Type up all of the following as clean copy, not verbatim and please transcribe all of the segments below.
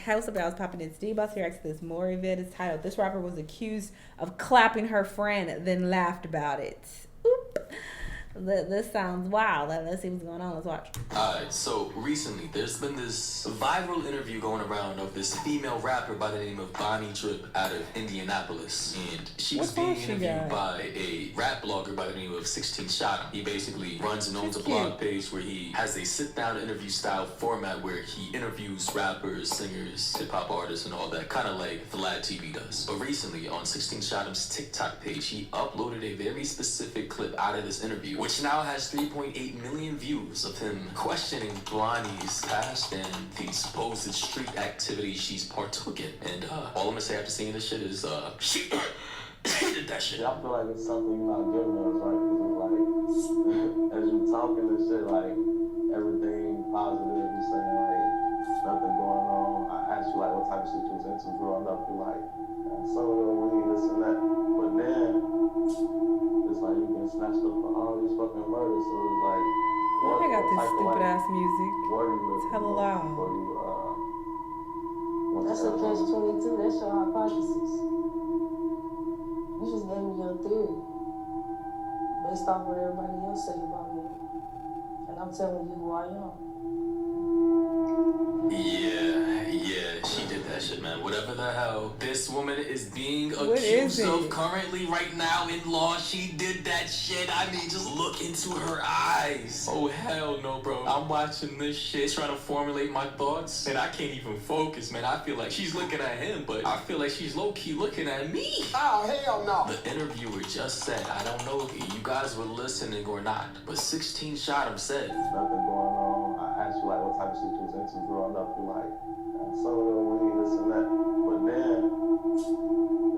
Hey, what's up, y'all? It's Poppin'. It's D. Boss here. Reacts to this Maury vid. It's titled "This Rapper Was Accused of Clapping Her Friend, Then Laughed About It." Oop. This sounds wild. Let's see what's going on. Let's watch. Alright, so recently there's been this viral interview going around of this female rapper by the name of Bonnie Drip out of Indianapolis. And she was being interviewed by a rap blogger by the name of 16 Shot. He basically runs and owns a blog page where he has a sit-down interview style format where he interviews rappers, singers, hip-hop artists, and all that, kind of like Vlad TV does. But recently on 16 Shot's TikTok page, he uploaded a very specific clip out of this interview, which now has 3.8 million views of him questioning Blondie's past and the supposed street activity she's partook in. And all I'm gonna say after seeing this shit is, she did that shit. I feel like it's something you're not giving us, right? Because it's like, as you talking and shit, like, everything positive, you saying, like, nothing going on. I asked you, like, what type of shit you was into growing up. You're like, some of them weed, this and that. But then, it's like you been snatched up for all these fucking murders, so it's like, Why they got this stupid ass music? It's hella loud. That's a catch-22. That's your hypothesis. You just gave me your theory based off what everybody else say about me, and I'm telling you who I am. Yeah, she did that shit, man. Whatever the hell this woman is being accused of currently right now in law, she did that shit. I mean, just look into her eyes. Oh, hell no, bro. I'm watching this shit, trying to formulate my thoughts, and I can't even focus, man. I feel like she's looking at him, but I feel like she's low-key looking at me. Oh, hell no. The interviewer just said, I don't know if you guys were listening or not, but 16 Shot said, nothing going on. I asked you, like, what type of shit you was into growing up. You're like, some of them weed, this and that. But then,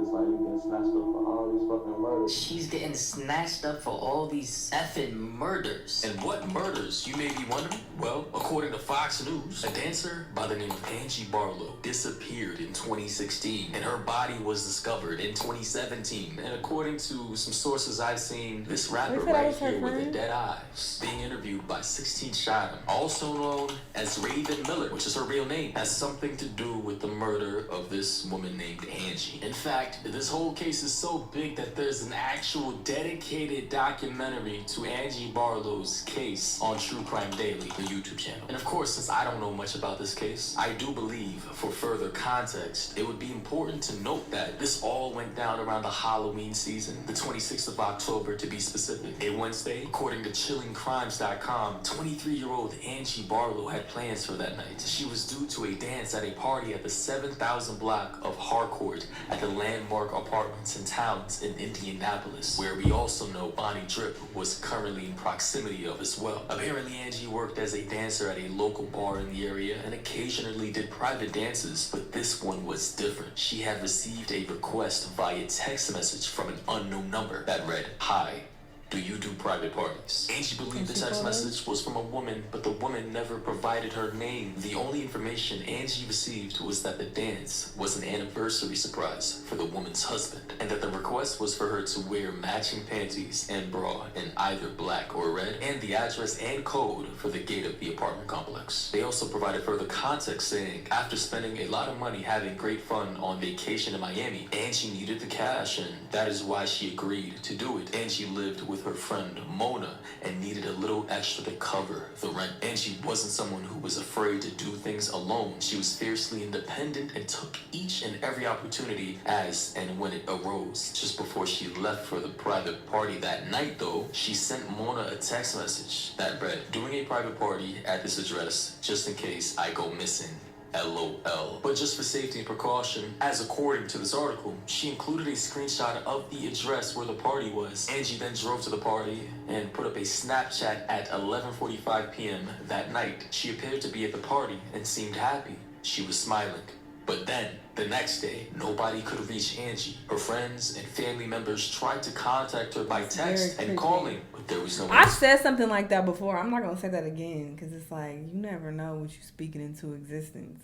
it's like you been snatched up for all these fucking murders. She's getting snatched up for all these effing murders. And what murders, you may be wondering? Well, according to Fox News, a dancer by the name of Angie Barlo disappeared in 2016, and her body was discovered in 2017. And according to some sources I've seen, this rapper right here with the dead eyes being interviewed by 16 Shot, also known as Raven Miller, which is her real name, has something to do with the murder of this woman named Angie. In fact, this whole case is so big that there's an actual dedicated documentary to Angie Barlo's case on True Crime Daily, the YouTube channel. And of course, since I don't know much about this case, I do believe, for further context, it would be important to note that this all went down around the Halloween season, the 26th of October to be specific. A Wednesday, according to chillingcrimes.com, 23-year-old Angie Barlo had plans for that night. She was due to a dance at a party at the 7,000 block of Harcourt at the Landmark Apartments and Towns in Indianapolis, where we also know Bonnie Drip was currently in proximity of as well. Apparently, Angie worked as a dancer at a local bar in the area and occasionally did private dances, but this one was different. She had received a request via text message from an unknown number that read, "Hi, do you do private parties?" Angie believed the text message was from a woman, but the woman never provided her name. The only information Angie received was that the dance was an anniversary surprise for the woman's husband, and that the request was for her to wear matching panties and bra in either black or red, and the address and code for the gate of the apartment complex. They also provided further context saying, after spending a lot of money having great fun on vacation in Miami, Angie needed the cash, and that is why she agreed to do it. Angie lived with her friend Mona and needed a little extra to cover the rent. Angie wasn't someone who was afraid to do things alone. She was fiercely independent and took each and every opportunity as and when it arose. Just before she left for the private party that night, though, she sent Mona a text message that read, "Doing a private party at this address just in case I go missing. LOL. But just for safety and precaution, as according to this article, she included a screenshot of the address where the party was. Angie then drove to the party and put up a Snapchat at 11:45 p.m. that night. She appeared to be at the party and seemed happy. She was smiling. But then, the next day, nobody could reach Angie. Her friends and family members tried to contact her by text and calling, but there was no I've said something like that before. I'm not going to say that again because it's like, you never know what you're speaking into existence.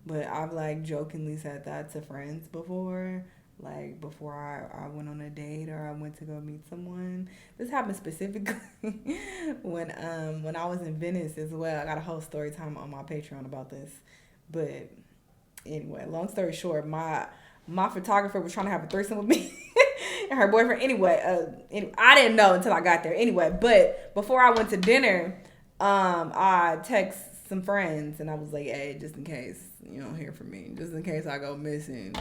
But I've, like, jokingly said that to friends before. Like, before I went on a date or I went to go meet someone. This happened specifically when I was in Venice as well. I got a whole story time on my Patreon about this. But Anyway, long story short, my photographer was trying to have a threesome with me and her boyfriend. Anyway, I didn't know until I got there. Anyway, but before I went to dinner, I text some friends and I was like, hey, just in case you don't hear from me, just in case I go missing,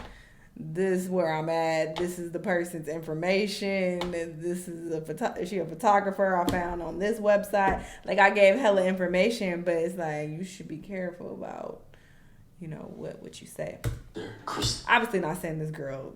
this is where I'm at. This is the person's information. This is she a photographer I found on this website. Like, I gave hella information, but it's like, you should be careful about, what you say. Obviously not saying this girl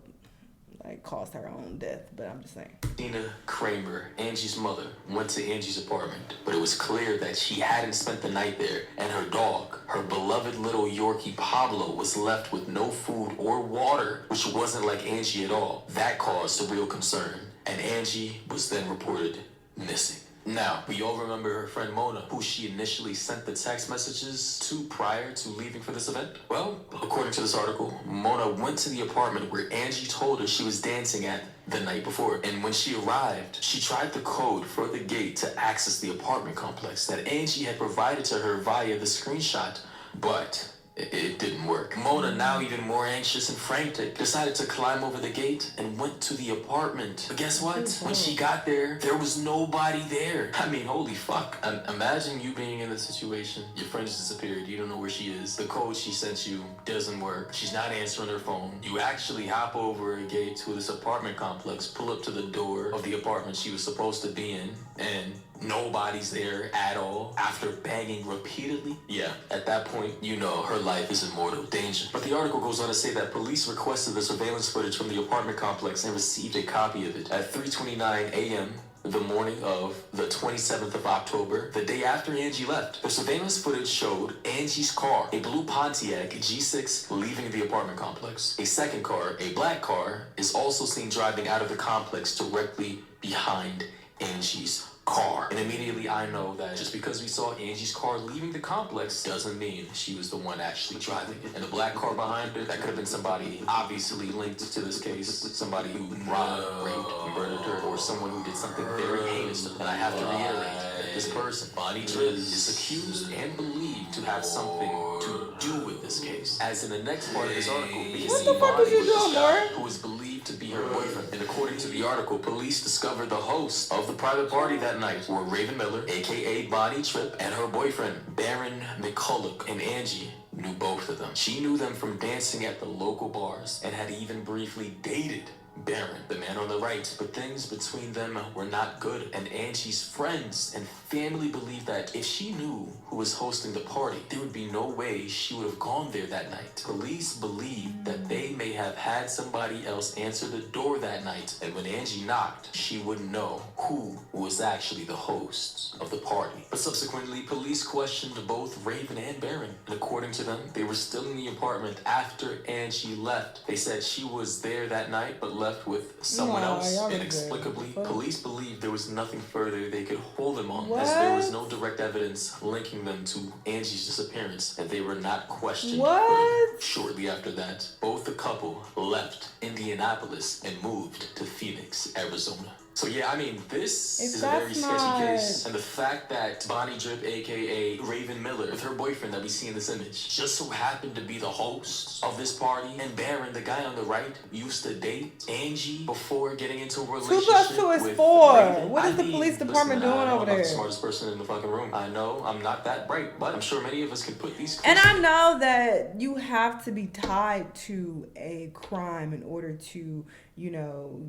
caused her own death, but I'm just saying. Dina Kramer, Angie's mother, went to Angie's apartment, but it was clear that she hadn't spent the night there, and her dog, her beloved little Yorkie Pablo, was left with no food or water, which wasn't like Angie at all. That caused a real concern, and Angie was then reported missing. Now, we all remember her friend Mona, who she initially sent the text messages to prior to leaving for this event. Well, according to this article, Mona went to the apartment where Angie told her she was dancing at the night before. And when she arrived, she tried the code for the gate to access the apartment complex that Angie had provided to her via the screenshot, but it didn't work. Mona, now even more anxious and frantic, decided to climb over the gate and went to the apartment. But guess what? When she got there, there was nobody there. I mean, holy fuck. Imagine you being in this situation. Your friend just disappeared. You don't know where she is. The code she sent you doesn't work. She's not answering her phone. You actually hop over a gate to this apartment complex, pull up to the door of the apartment she was supposed to be in, and nobody's there at all after banging repeatedly. Yeah, at that point, her life is in mortal danger. But the article goes on to say that police requested the surveillance footage from the apartment complex and received a copy of it at 3:29 a.m. the morning of the 27th of October, the day after Angie left. The surveillance footage showed Angie's car, a blue Pontiac G6, leaving the apartment complex. A second car, a black car, is also seen driving out of the complex directly behind Angie's car. And immediately I know that just because we saw Angie's car leaving the complex doesn't mean she was the one actually driving it. And the black car behind her, that could have been somebody obviously linked to this case, somebody who robbed, raped, murdered her, or someone who did something very heinous to her. And I have to reiterate that this person, Bonnie Tripp, is accused and believed to have something to do with this case. As in the next part of this article, we can see Bonnie with this guy who is believed to be her boyfriend. And according to the article, police discovered the host of the private party that night were Raven Miller, aka Bonnie Tripp, and her boyfriend, Baron McCulloch. And Angie knew both of them. She knew them from dancing at the local bars and had even briefly dated Baron, the man on the right, but things between them were not good, and Angie's friends and family believed that if she knew who was hosting the party, there would be no way she would have gone there that night. Police believed that they may have had somebody else answer the door that night, and when Angie knocked, she wouldn't know who was actually the hosts of the party. But subsequently, police questioned both Raven and Baron, and according to them, they were still in the apartment after Angie left. They said she was there that night, but left with someone else. Inexplicably, police believed there was nothing further they could hold them on, as there was no direct evidence linking them to Angie's disappearance, and they were not questioned further. Shortly after that, both the couple left Indianapolis and moved to Phoenix, Arizona. So yeah, I mean, this is a very sketchy case, and the fact that Bonnie Tripp, aka Raven Miller, with her boyfriend that we see in this image, just so happened to be the host of this party, and Baron, the guy on the right, used to date Angie before getting into a relationship 2 + 2 is 4. Raven. What is the police department doing over there? I'm the smartest person in the fucking room. I know I'm not that bright, but I'm sure many of us can put these. And I know that you have to be tied to a crime in order to,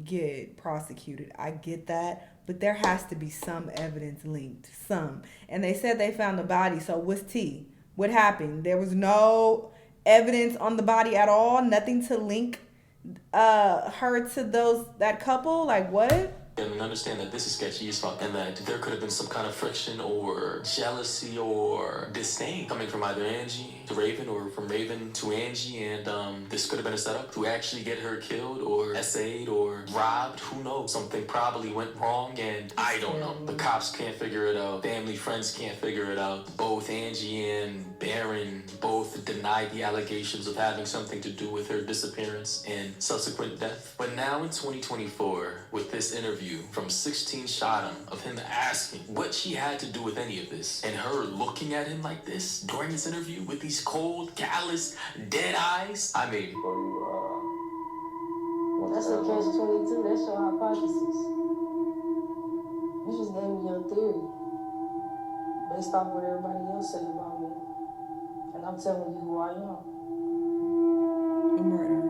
get prosecuted. I get that, but there has to be some evidence linked, some. And they said they found the body, so what's T? What happened? There was no evidence on the body at all, nothing to link her to that couple? Like, what? And understand that this is sketchy as fuck, and that there could have been some kind of friction or jealousy or disdain coming from either Angie to Raven or from Raven to Angie, and this could have been a setup to actually get her killed or essayed or robbed. Who knows? Something probably went wrong, and I don't know. The cops can't figure it out. Family, friends can't figure it out. Both Angie and Barron both denied the allegations of having something to do with her disappearance and subsequent death. But now in 2024, with this interview from 16 Shot 'em of him asking what she had to do with any of this, and her looking at him like this during this interview with these cold, callous, dead eyes, I mean... That's a catch-22. That's your hypothesis. You just gave me your theory based off what everybody else said about me. And I'm telling you who I am. A murder.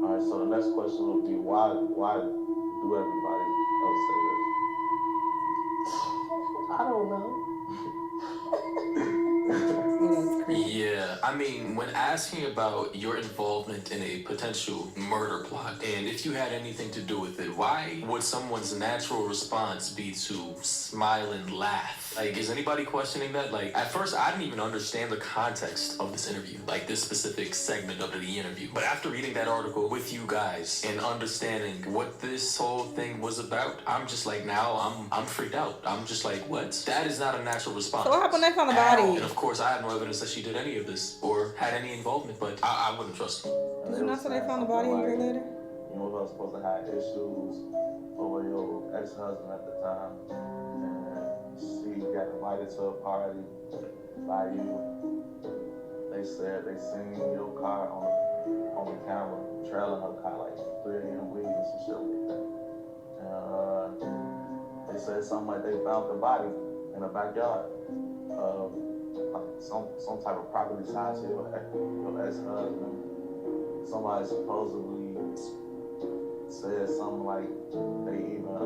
Alright, so the next question would be why do everybody else say this? I don't know. Yeah, I mean, when asking about your involvement in a potential murder plot, and if you had anything to do with it, why would someone's natural response be to smile and laugh? Like, is anybody questioning that? Like, at first, I didn't even understand the context of this interview, like this specific segment of the interview. But after reading that article with you guys and understanding what this whole thing was about, I'm just like, now I'm freaked out. I'm just like, what? That is not a natural response. So what happened next on the body? And of course, I have no evidence that she did any of this or had any involvement, but I wouldn't trust her. Did you not say they found the body a year later? You know, I was supposed to have issues over your ex-husband at the time, and she got invited to a party by you. They said they seen your car on the camera, trailing her car like 3 a.m. bleeding and some shit like that. And they said something like they found the body in the backyard. Like some type of property tied to your ex-husband. Somebody supposedly said something like they even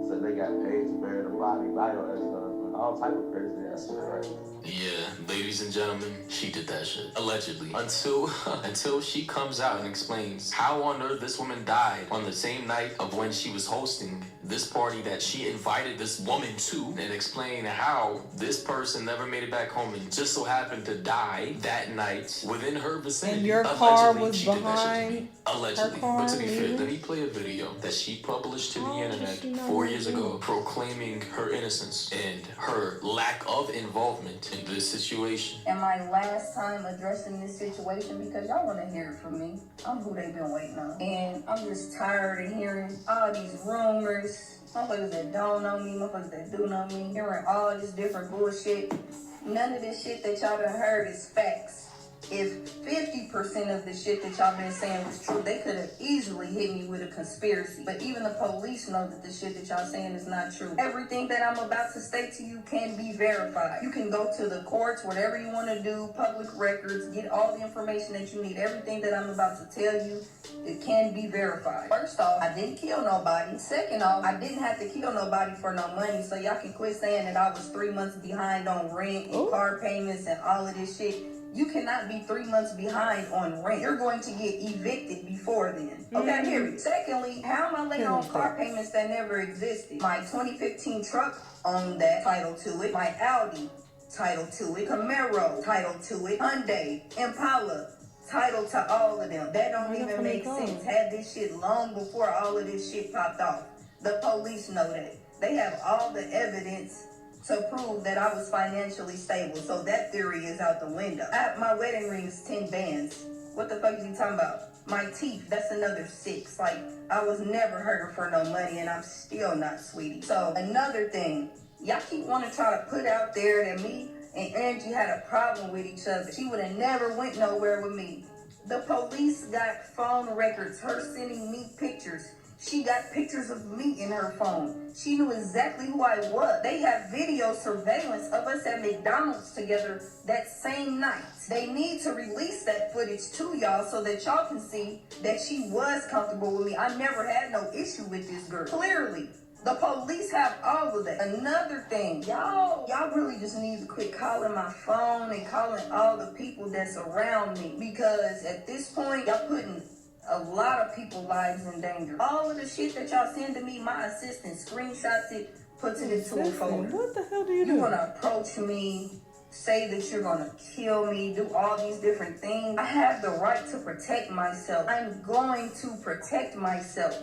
said they got paid to bury the body by your ex-husband. All type of crazy ass shit, right? Yeah, ladies and gentlemen, she did that shit. Allegedly. Until she comes out and explains how on earth this woman died on the same night of when she was hosting this party that she invited this woman to, and explain how this person never made it back home and just so happened to die that night within her vicinity. And your car was behind allegedly. But to be fair, let me play a video that she published to the internet 4 years ago proclaiming her innocence and her lack of involvement in this situation. And my last time addressing this situation, because y'all want to hear it from me. I'm who they've been waiting on. And I'm just tired of hearing all these rumors. Motherfuckers that don't know me, motherfuckers that do know me. Hearing all this different bullshit. None of this shit that y'all done heard is facts. If 50% of the shit that y'all been saying was true, they could have easily hit me with a conspiracy. But even the police know that the shit that y'all saying is not true. Everything that I'm about to state to you can be verified. You can go to the courts, whatever you want to do, public records, get all the information that you need. Everything that I'm about to tell you, it can be verified. First off, I didn't kill nobody. Second off, I didn't have to kill nobody for no money. So y'all can quit saying that I was 3 months behind on rent and car payments and all of this shit. You cannot be 3 months behind on rent. You're going to get evicted before then. Okay, period. Secondly, how am I late on car payments that never existed? My 2015 truck owned that, title to it. My Audi, title to it. Camaro, title to it. Hyundai, Impala, title to all of them. That don't even make sense. Had this shit long before all of this shit popped off. The police know that. They have all the evidence to prove that I was financially stable. So that theory is out the window. My wedding ring is 10 bands. What the fuck is you talking about? My teeth, that's another 6. Like, I was never hurting for no money and I'm still not sweetie. So another thing, y'all keep wanting to try to put out there that me and Angie had a problem with each other. She would have never went nowhere with me. The police got phone records, her sending me pictures. She got pictures of me in her phone. She knew exactly who I was. They have video surveillance of us at McDonald's together that same night. They need to release that footage to y'all so that y'all can see that she was comfortable with me. I never had no issue with this girl. Clearly. The police have all of that. Another thing, y'all really just need to quit calling my phone and calling all the people that's around me. Because at this point, y'all putting a lot of people's lives in danger. All of the shit that y'all send to me, my assistant screenshots it, puts it into a folder. What the hell do you do? You want to approach me, say that you're going to kill me, do all these different things. I have the right to protect myself. I'm going to protect myself.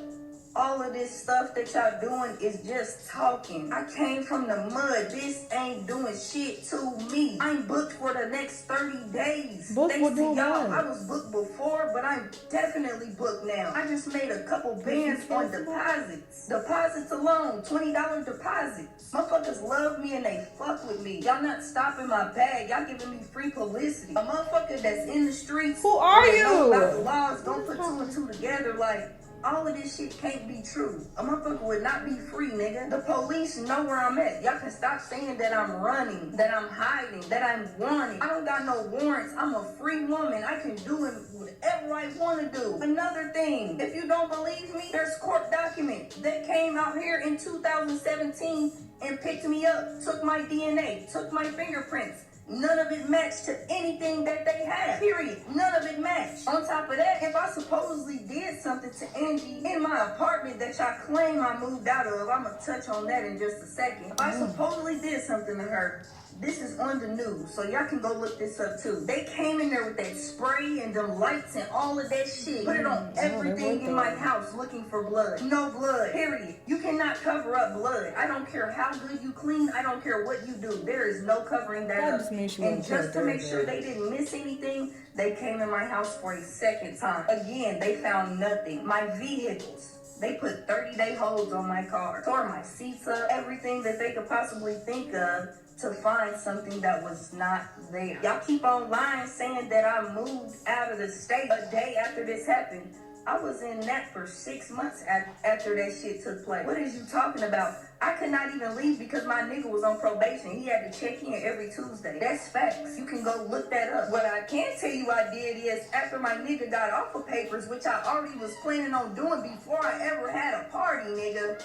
All of this stuff that y'all doing is just talking. I came from the mud. This ain't doing shit to me. I'm booked for the next 30 days. Booked Thanks for to doing y'all. what? I was booked before, but I'm definitely booked now. I just made a couple bands on deposits. Deposits alone, $20 deposits. Motherfuckers love me and they fuck with me. Y'all not stopping my bag. Y'all giving me free publicity. A motherfucker that's in the streets. Who are that know you? about the laws, don't put two and two together like, all of this shit can't be true. A motherfucker would not be free, nigga. The police know where I'm at. Y'all can stop saying that I'm running, that I'm hiding, that I'm wanted. I don't got no warrants. I'm a free woman. I can do whatever I want to do. Another thing, if you don't believe me, there's court documents that came out here in 2017 and picked me up, took my DNA, took my fingerprints. None of it matched to anything that they had. Period. None of it matched. On top of that, if I supposedly did something to Angie in my apartment that y'all claim I moved out of, I'm gonna touch on that in just a second. If I supposedly did something to her, this is on the news, so y'all can go look this up too. They came in there with that spray and them lights and all of that shit. Put it on everything in my house looking for blood. No blood, period. You cannot cover up blood. I don't care how good you clean. I don't care what you do. There is no covering that up. And just to make sure they didn't miss anything, they came in my house for a second time. Again, they found nothing. My vehicles. They put 30-day holds on my car, tore my seats up, everything that they could possibly think of to find something that was not there. Y'all keep on lying saying that I moved out of the state a day after this happened. I was in that for 6 months after that shit took place. What is you talking about? I could not even leave because my nigga was on probation. He had to check in every Tuesday. That's facts. You can go look that up. What I can tell you I did is after my nigga got off of papers, which I already was planning on doing before I ever had a party, nigga,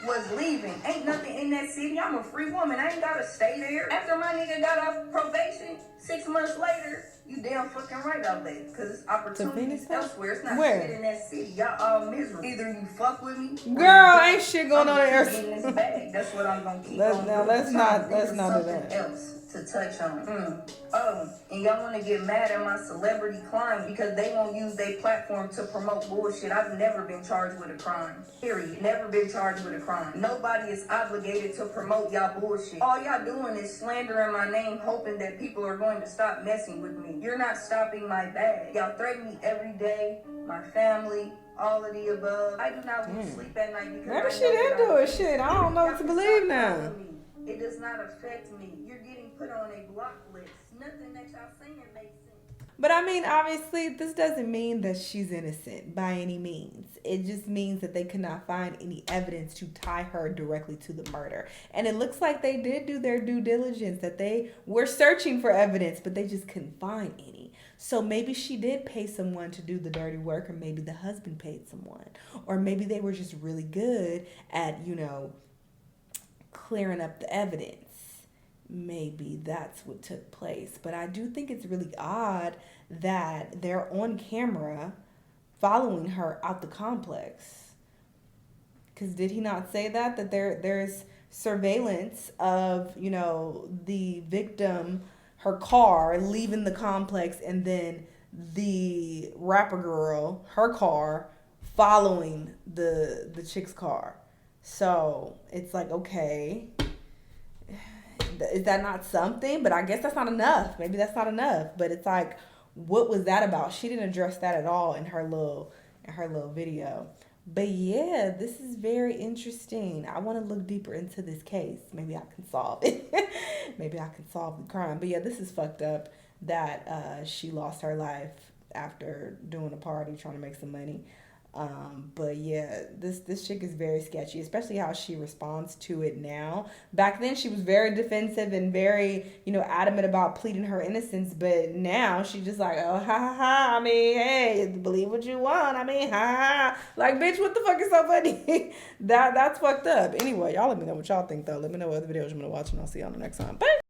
was leaving. Ain't nothing in that city. I'm a free woman. I ain't gotta stay there. After my nigga got off probation, 6 months later, you damn fucking right I left. Cause it's opportunities elsewhere. It's not shit in that city. Y'all all miserable. Either you fuck with me. Girl, ain't shit going on there. In this bag. That's what I'm gonna keep on Now doing. let's not do Something that. else to touch on. Oh, and y'all want to get mad at my celebrity crime because they won't use their platform to promote bullshit. I've never been charged with a crime. Period. Never been charged with a crime. Nobody is obligated to promote y'all bullshit. All y'all doing is slandering my name, hoping that people are going to stop messing with me. You're not stopping my bag. Y'all threaten me every day, my family, all of the above. I do not lose sleep at night because maybe she didn't do it. Shit, I don't know what to believe now. It does not affect me. You're getting put on a block list. Nothing that y'all saying makes sense. But I mean, obviously, this doesn't mean that she's innocent by any means. It just means that they could not find any evidence to tie her directly to the murder. And it looks like they did do their due diligence, that they were searching for evidence, but they just couldn't find any. So maybe she did pay someone to do the dirty work, or maybe the husband paid someone. Or maybe they were just really good at, clearing up the evidence. Maybe that's what took place. But I do think it's really odd that they're on camera following her out the complex. Because did he not say that there's surveillance of, the victim, her car, leaving the complex, and then the rapper girl, her car, following the chick's car. So it's like, okay, is that not something? But I guess that's not enough. Maybe that's not enough. But it's like, what was that about? She didn't address that at all in her little video. But yeah, this is very interesting. I want to look deeper into this case. Maybe I can solve it. Maybe I can solve the crime. But yeah, this is fucked up that she lost her life after doing a party, trying to make some money. But yeah, this chick is very sketchy, especially how she responds to it now. Back then she was very defensive and very, adamant about pleading her innocence, but now she's just like, oh, ha ha ha, I mean, hey, believe what you want, I mean, ha ha, like, bitch, what the fuck is so funny? That's fucked up. Anyway, y'all let me know what y'all think, though. Let me know what other videos you want to watch, and I'll see y'all the next time. Bye!